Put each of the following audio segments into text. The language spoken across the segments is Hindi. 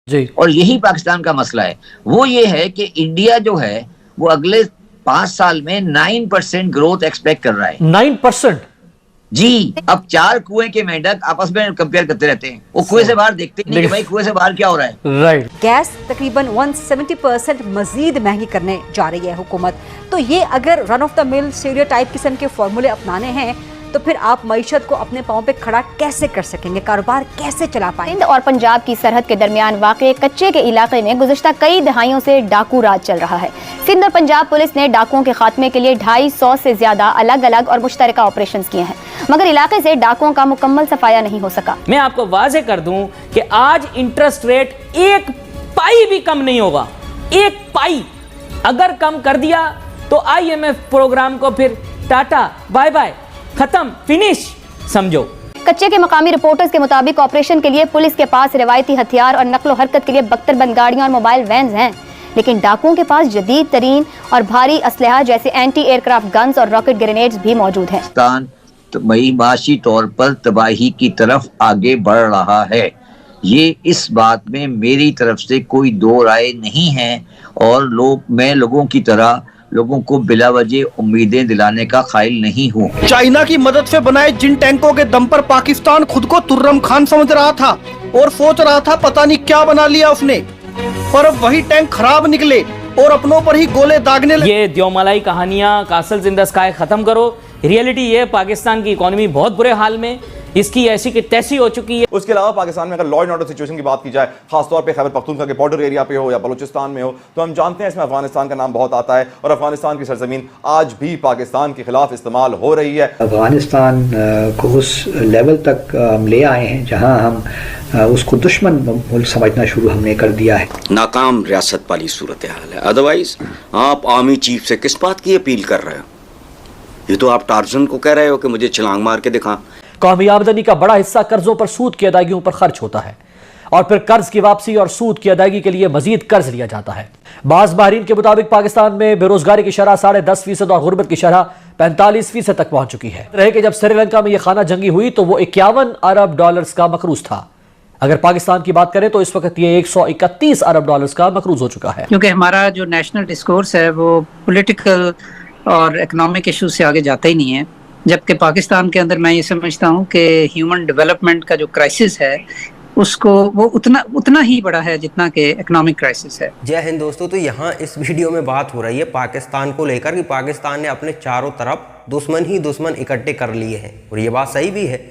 जी। और यही पाकिस्तान का मसला है। वो ये है कि इंडिया जो है वो अगले 5 साल में 9% ग्रोथ एक्सपेक्ट कर रहा है। 9%? जी। अब 4 कुएं के मेंढक आपस में कंपेयर करते रहते हैं, वो कुएं से बाहर देखते ही नहीं कि भाई कुएं से बाहर क्या हो रहा है। राइट। गैस तकरीबन 170% मजीद महंगी करने जा रही है हुकूमत। तो ये अगर run of the mill stereotype किस्म के फॉर्मूले अपनाने हैं तो फिर आप मईशत को अपने पांव पे खड़ा कैसे कर सकेंगे, कारोबार कैसे चला पाएंगे? सिंध और पंजाब की सरहद के दरमियान वाक़े कच्चे के इलाके में गुज़िश्ता कई दहाइयों से डाकू राज चल रहा है। सिंध और पंजाब पुलिस ने डाकुओं के खात्मे के लिए 250 से ज्यादा अलग अलग और मुश्तरका ऑपरेशन किए हैं, मगर इलाके से डाकुओं का मुकम्मल सफाया नहीं हो सका। मैं आपको वाजे कर दूं कि आज इंटरेस्ट रेट 1 पाई भी कम नहीं होगा। 1 पाई अगर कम कर दिया तो IMF प्रोग्राम को फिर टाटा बाय बाय, खत्म, फिनिश समझो। कच्चे के मकामी रिपोर्टर्स के मुताबिक ऑपरेशन के लिए पुलिस के पास रिवायती हथियार और नकलो हरकत के लिए बख्तरबंद गाड़ियां और मोबाइल वैन्स हैं, लेकिन डाकुओं के पास जदीद तरीन और भारी असलहा जैसे एंटी एयरक्राफ्ट गन्स और रॉकेट ग्रेनेड्स भी मौजूद हैं। माशी तौर पर तबाही की तरफ आगे बढ़ रहा है। ये इस बात में मेरी तरफ से कोई दो राय नहीं है और मैं लोगों की तरह लोगों को बिला वजह उम्मीदें दिलाने का कायल नहीं हूँ। चाइना की मदद से बनाए जिन टैंकों के दम पर पाकिस्तान खुद को तुर्रम खान समझ रहा था और सोच रहा था पता नहीं क्या बना लिया उसने, और अब वही टैंक खराब निकले और अपनों पर ही गोले दागने लगे। ये द्योमलाई कहानियां, कासल्स इन द स्काई खत्म करो। रियलिटी ये पाकिस्तान की इकोनॉमी बहुत बुरे हाल में, इसकी ऐसी की तैसी हो चुकी है। उसके अलावा पाकिस्तान में अगर लॉ एंड ऑर्डर सिचुएशन की बात की जाए, खासतौर पे खैबर पख्तूनख्वा के बॉर्डर एरिया पे हो या बलूचिस्तान में हो, तो हम जानते हैं इसमें अफगानिस्तान का नाम बहुत आता है और अफगानिस्तान की सरजमीन आज भी पाकिस्तान के खिलाफ इस्तेमाल हो रही है। अफगानिस्तान को उस लेवल तक हम ले आए हैं जहां हम उसको दुश्मन मुल्क समझना शुरू हमने कर दिया है। नाकाम रियासत वाली सूरत हाल है। अदरवाइज आप आर्मी चीफ से किस बात की अपील कर रहे हो? ये तो आप टार्जन को कह रहे हो कि मुझे छलांग मार के दिखा। कौमी आमदनी का बड़ा हिस्सा कर्जों पर सूद की अदायगियों पर खर्च होता है और फिर कर्ज की वापसी और सूद की अदायगी के लिए मजीद कर्ज लिया जाता है। बाज़ माहिरीन के मुताबिक पाकिस्तान में बेरोजगारी की शरह 10.5% और गुर्बत की शरह 45% तक पहुंच चुकी है। रहे कि जब श्रीलंका में यह खाना जंगी हुई तो वो 51 अरब डॉलर्स का मकरूज था। अगर पाकिस्तान की बात करें तो इस वक्त ये 131 अरब डॉलर्स का मकरूज हो चुका है। क्योंकि हमारा जो नेशनल डिस्कोर्स है वो पॉलिटिकल और इकोनॉमिक इशू से आगे जाता ही नहीं है, जबकि पाकिस्तान के अंदर मैं ये समझता हूँ कि ह्यूमन डेवलपमेंट का जो क्राइसिस है उसको वो उतना ही बड़ा है जितना कि इकोनॉमिक क्राइसिस है। जय हिंद दोस्तों। तो यहाँ इस वीडियो में बात हो रही है पाकिस्तान को लेकर कि पाकिस्तान ने अपने चारों तरफ दुश्मन ही दुश्मन इकट्ठे कर लिए हैं, और ये बात सही भी है।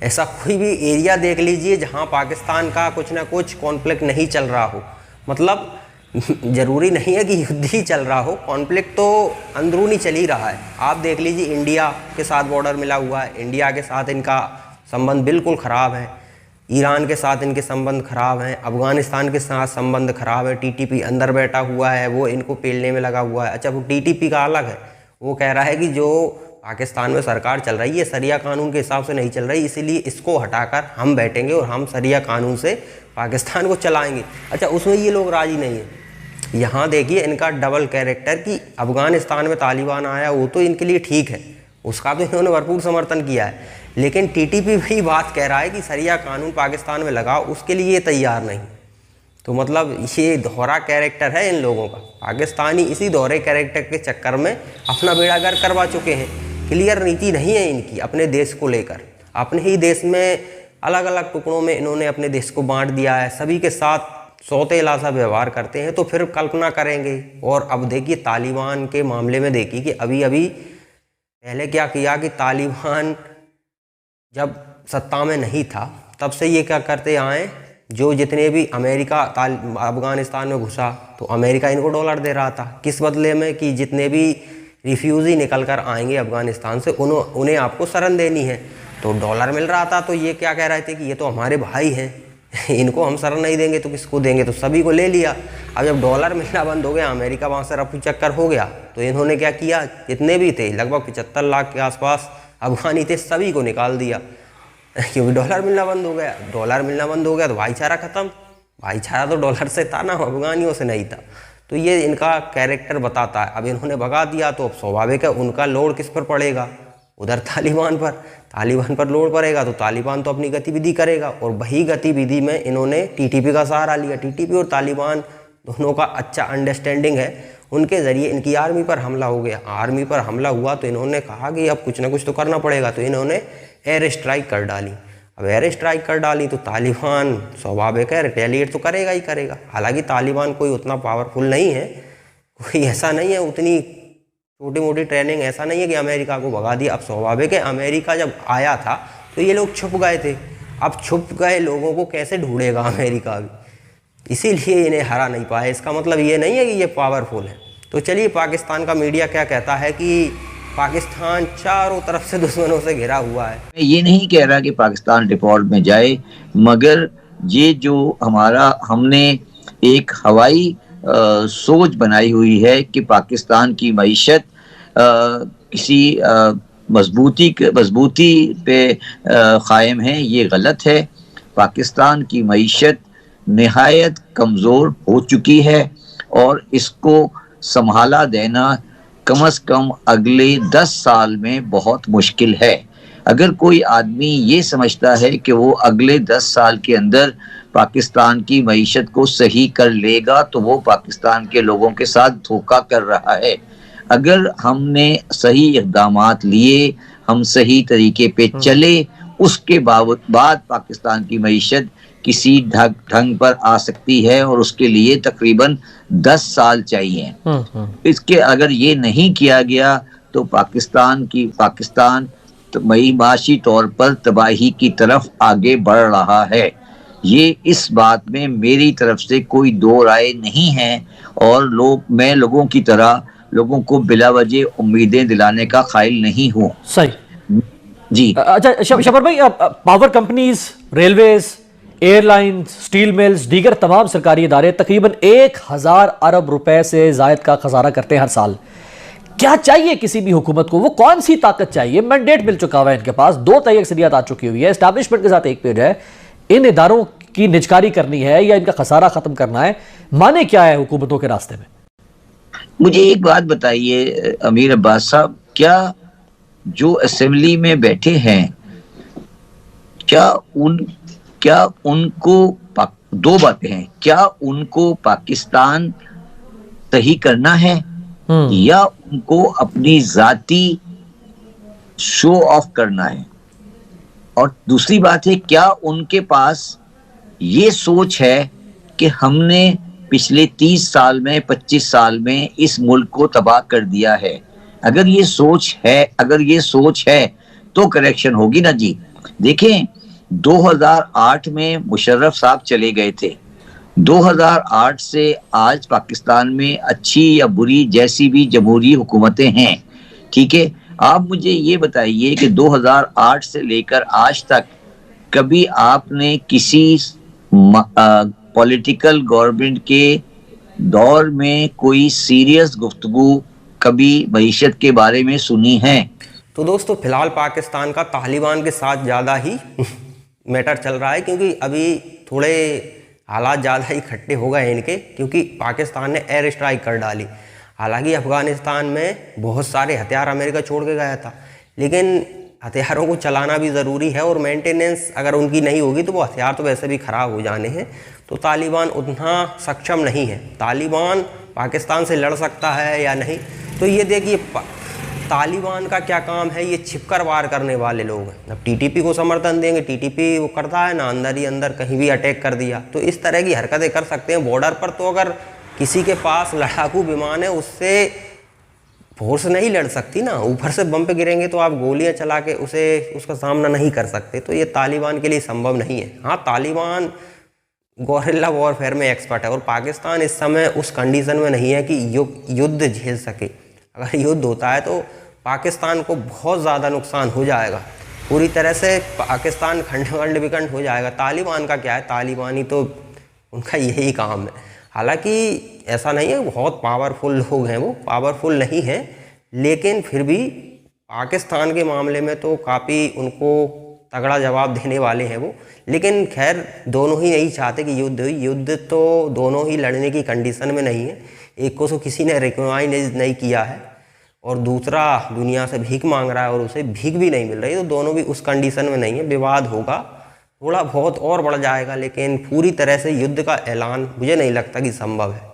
ऐसा कोई भी एरिया देख लीजिए जहाँ पाकिस्तान का कुछ ना कुछ कॉन्फ्लिक्ट नहीं चल रहा हो। मतलब ज़रूरी नहीं है कि युद्ध ही चल रहा हो, कॉन्फ्लिक्ट तो अंदरूनी चल ही रहा है। आप देख लीजिए इंडिया के साथ बॉर्डर मिला हुआ है, इंडिया के साथ इनका संबंध बिल्कुल ख़राब है, ईरान के साथ इनके संबंध ख़राब हैं, अफ़गानिस्तान के साथ संबंध ख़राब है, TTP अंदर बैठा हुआ है, वो इनको पेलने में लगा हुआ है। अच्छा, वो TTP का अलग है, वो कह रहा है कि जो पाकिस्तान में सरकार चल रही है सरिया कानून के हिसाब से नहीं चल रही, इसीलिए इसको हटाकर हम बैठेंगे और हम सरिया कानून से पाकिस्तान को चलाएंगे। अच्छा, उसमें ये लोग राज़ी नहीं है। यहाँ देखिए इनका डबल कैरेक्टर कि अफ़गानिस्तान में तालिबान आया वो तो इनके लिए ठीक है, उसका भी इन्होंने भरपूर समर्थन किया है, लेकिन TTP भी बात कह रहा है कि सरिया कानून पाकिस्तान में लगाओ, उसके लिए तैयार नहीं। तो मतलब ये दोहरा कैरेक्टर है इन लोगों का। पाकिस्तानी इसी दोहरे कैरेक्टर के चक्कर में अपना बेड़ा गर्क करवा चुके हैं। क्लियर नीति नहीं है इनकी अपने देश को लेकर। अपने ही देश में अलग अलग टुकड़ों में इन्होंने अपने देश को बांट दिया है, सभी के साथ सौतेला सा व्यवहार करते हैं। तो फिर कल्पना करेंगे। और अब देखिए तालिबान के मामले में देखिए कि अभी पहले क्या किया कि तालिबान जब सत्ता में नहीं था तब से ये क्या करते आए, जो जितने भी अमेरिका अफ़गानिस्तान में घुसा तो अमेरिका इनको डॉलर दे रहा था, किस बदले में कि जितने भी रिफ्यूज़ी निकल कर आएंगे अफ़गानिस्तान से उन्हें आपको शरण देनी है, तो डॉलर मिल रहा था। तो ये क्या कह रहे थे कि ये तो हमारे भाई हैं, इनको हम शरण नहीं देंगे तो किसको देंगे, तो सभी को ले लिया। अब जब डॉलर मिलना बंद हो गया, अमेरिका वहाँ से रफू चक्कर हो गया, तो इन्होंने क्या किया, जितने भी थे लगभग 75 लाख के आसपास अफ़गानी थे, सभी को निकाल दिया, क्योंकि डॉलर मिलना बंद हो गया। डॉलर मिलना बंद हो गया तो भाईचारा ख़त्म। भाईचारा तो डॉलर से था ना, अफ़गानियों से नहीं था। तो ये इनका कैरेक्टर बताता है। अब इन्होंने भगा दिया तो अब स्वाभाविक है उनका लोड किस पर पड़ेगा, उधर तालिबान पर। तालिबान पर लोड पड़ेगा तो तालिबान तो अपनी गतिविधि करेगा, और वही गतिविधि में इन्होंने टीटीपी का सहारा लिया। टीटीपी और तालिबान दोनों का अच्छा अंडरस्टैंडिंग है, उनके ज़रिए इनकी आर्मी पर हमला हो गया। आर्मी पर हमला हुआ तो इन्होंने कहा कि अब कुछ ना कुछ तो करना पड़ेगा, तो इन्होंने एयर स्ट्राइक कर डाली। अब एयर स्ट्राइक कर डाली तो तालिबान स्वाभाविक है रिटेलिएट तो करेगा ही करेगा। हालांकि तालिबान कोई उतना पावरफुल नहीं है, कोई ऐसा नहीं है, उतनी छोटी मोटी ट्रेनिंग ऐसा नहीं है कि अमेरिका को भगा दिया। अब स्वाभाविक है, अमेरिका जब आया था तो ये लोग छुप गए थे, अब छुप गए लोगों को कैसे ढूंढेगा अमेरिका भी, इसीलिए इन्हें हरा नहीं पाया। इसका मतलब ये नहीं है कि ये पावरफुल है। तो चलिए पाकिस्तान का मीडिया क्या कहता है कि पाकिस्तान चारों तरफ से दुश्मनों से घिरा हुआ है। मैं ये नहीं कह रहा कि पाकिस्तान डिफॉल्ट में जाए, मगर ये जो हमने एक हवाई सोच बनाई हुई है कि पाकिस्तान की मईशत किसी मजबूती पे कायम है, ये गलत है। पाकिस्तान की मईशत निहायत कमज़ोर हो चुकी है और इसको संभाला देना कम से कम अगले 10 साल में बहुत मुश्किल है। अगर कोई आदमी ये समझता है कि वो अगले 10 साल के अंदर पाकिस्तान की मईशत को सही कर लेगा तो वो पाकिस्तान के लोगों के साथ धोखा कर रहा है। अगर हमने सही इक़दामात लिए, हम सही तरीके पे चले, उसके बाद पाकिस्तान की मईशत किसी ढंग पर आ सकती है और उसके लिए तकरीबन 10 साल चाहिए। इसके अगर ये नहीं किया गया तो पाकिस्तान माशी तौर पर तबाही की तरफ आगे बढ़ रहा है। ये इस बात में मेरी तरफ से कोई दो राय नहीं है और मैं लोगों की तरह लोगों को बिला वजह उम्मीदें दिलाने का कायल नहीं हूँ। सही जी। अच्छा शबर भाई, power companies, railways, airlines, steel mills, दीगर तमाम सरकारी इदारे तकरीबन 1000 अरब रुपए से जायद का खसारा करते हैं हर साल। क्या चाहिए किसी भी हुकूमत को? वो कौन सी ताकत चाहिए? मैंडेट मिल चुका हुआ है इनके पास, 2 तय अक्सरियत आ चुकी हुई है, एस्टैब्लिशमेंट के साथ एक पेज है। इन इदारों की निजकारी करनी है या इनका खसारा खत्म करना है, माने क्या है हुकूमतों के रास्ते में? मुझे एक बात बताइए अमीर अब्बास साहब, क्या जो असेंबली में बैठे हैं, क्या उनको 2 बातें हैं, क्या उनको पाकिस्तान सही करना है या उनको अपनी जाती शो ऑफ करना है? और दूसरी बात है, क्या उनके पास ये सोच है कि हमने पिछले 30 साल में 25 साल में इस मुल्क को तबाह कर दिया है? अगर ये सोच है तो करेक्शन होगी ना जी। देखें, 2008 में मुशर्रफ साहब चले गए थे। 2008 से आज पाकिस्तान में अच्छी या बुरी जैसी भी जमहूरी हुकूमतें हैं, ठीक है। आप मुझे ये बताइए कि 2008 से लेकर आज तक कभी आपने किसी पॉलिटिकल गवर्नमेंट के दौर में कोई सीरियस गुफ्तगू कभी मईशत के बारे में सुनी है? तो दोस्तों फिलहाल पाकिस्तान का तालिबान के साथ ज़्यादा ही मैटर चल रहा है, क्योंकि अभी थोड़े हालात ज़्यादा ही खट्टे हो गए इनके, क्योंकि पाकिस्तान ने एयर स्ट्राइक कर डाली। हालांकि अफ़गानिस्तान में बहुत सारे हथियार अमेरिका छोड़ के गया था, लेकिन हथियारों को चलाना भी ज़रूरी है और मेंटेनेंस अगर उनकी नहीं होगी तो वो हथियार तो वैसे भी ख़राब हो जाने हैं। तो तालिबान उतना सक्षम नहीं है। तालिबान पाकिस्तान से लड़ सकता है या नहीं, तो ये देखिए तालिबान का क्या काम है, ये छिपकर वार करने वाले लोग हैं। अब टीटीपी को समर्थन देंगे, टीटीपी वो करता है ना, अंदर ही अंदर कहीं भी अटैक कर दिया, तो इस तरह की हरकतें कर सकते हैं बॉर्डर पर। तो अगर किसी के पास लड़ाकू विमान है, उससे फोर्स नहीं लड़ सकती ना, ऊपर से बम पे गिरेंगे तो आप गोलियां चला के उसका सामना नहीं कर सकते। तो ये तालिबान के लिए संभव नहीं है। हाँ, तालिबान गोरिल्ला वॉरफेयर में एक्सपर्ट है और पाकिस्तान इस समय उस कंडीशन में नहीं है कि युद्ध झेल सके। अगर युद्ध होता है तो पाकिस्तान को बहुत ज़्यादा नुकसान हो जाएगा, पूरी तरह से पाकिस्तान खंड विखंड हो जाएगा। तालिबान का क्या है, तालिबानी तो उनका यही काम है। हालांकि ऐसा नहीं है बहुत पावरफुल लोग हैं, वो पावरफुल नहीं हैं, लेकिन फिर भी पाकिस्तान के मामले में तो काफ़ी उनको तगड़ा जवाब देने वाले हैं वो। लेकिन खैर दोनों ही नहीं चाहते कि युद्ध हो। युद्ध तो दोनों ही लड़ने की कंडीशन में नहीं है। एक को तो किसी ने रिकॉग्नाइज नहीं किया है और दूसरा दुनिया से भीख मांग रहा है और उसे भीख भी नहीं मिल रही, तो दोनों भी उस कंडीशन में नहीं है। विवाद होगा, थोड़ा बहुत और बढ़ जाएगा, लेकिन पूरी तरह से युद्ध का ऐलान मुझे नहीं लगता कि संभव है।